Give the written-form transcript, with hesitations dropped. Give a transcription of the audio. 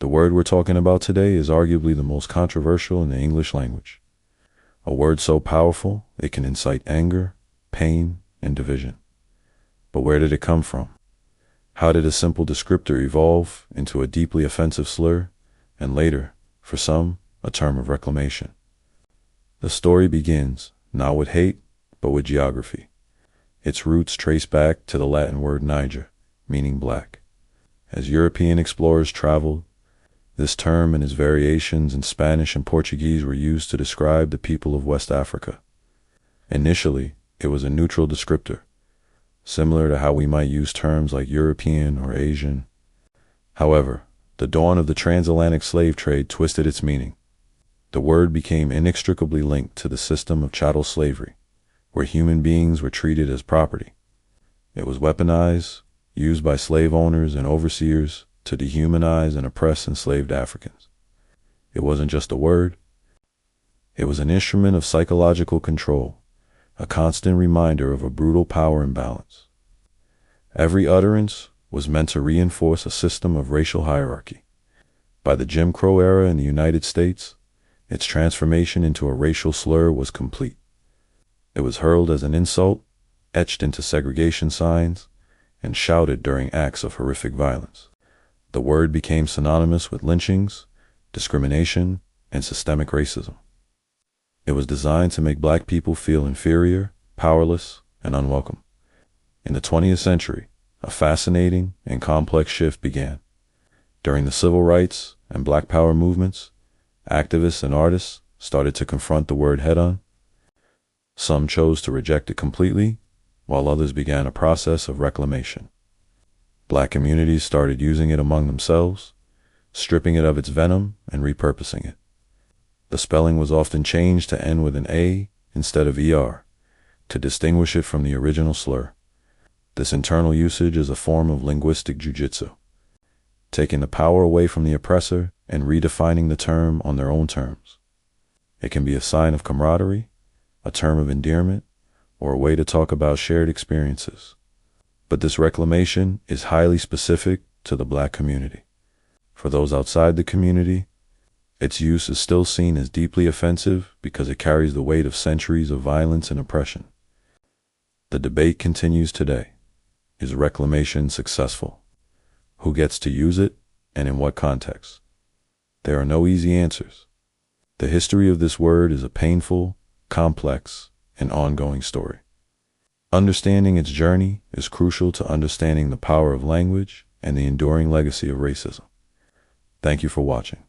The word we're talking about today is arguably the most controversial in the English language. A word so powerful, it can incite anger, pain, and division. But where did it come from? How did a simple descriptor evolve into a deeply offensive slur, and later, for some, a term of reclamation? The story begins, not with hate, but with geography. Its roots trace back to the Latin word niger, meaning black. As European explorers traveled, this term and its variations in Spanish and Portuguese were used to describe the people of West Africa. Initially, it was a neutral descriptor, similar to how we might use terms like European or Asian. However, the dawn of the transatlantic slave trade twisted its meaning. The word became inextricably linked to the system of chattel slavery, where human beings were treated as property. It was weaponized, used by slave owners and overseers to dehumanize and oppress enslaved Africans. It wasn't just a word. It was an instrument of psychological control, a constant reminder of a brutal power imbalance. Every utterance was meant to reinforce a system of racial hierarchy. By the Jim Crow era in the United States, its transformation into a racial slur was complete. It was hurled as an insult, etched into segregation signs, and shouted during acts of horrific violence. The word became synonymous with lynchings, discrimination, and systemic racism. It was designed to make black people feel inferior, powerless, and unwelcome. In the 20th century, a fascinating and complex shift began. During the civil rights and Black Power movements, activists and artists started to confront the word head-on. Some chose to reject it completely, while others began a process of reclamation. Black communities started using it among themselves, stripping it of its venom and repurposing it. The spelling was often changed to end with an A instead of ER, to distinguish it from the original slur. This internal usage is a form of linguistic jujitsu, taking the power away from the oppressor and redefining the term on their own terms. It can be a sign of camaraderie, a term of endearment, or a way to talk about shared experiences. But this reclamation is highly specific to the black community. For those outside the community, its use is still seen as deeply offensive because it carries the weight of centuries of violence and oppression. The debate continues today. Is reclamation successful? Who gets to use it, and in what context? There are no easy answers. The history of this word is a painful, complex, and ongoing story. Understanding its journey is crucial to understanding the power of language and the enduring legacy of racism. Thank you for watching.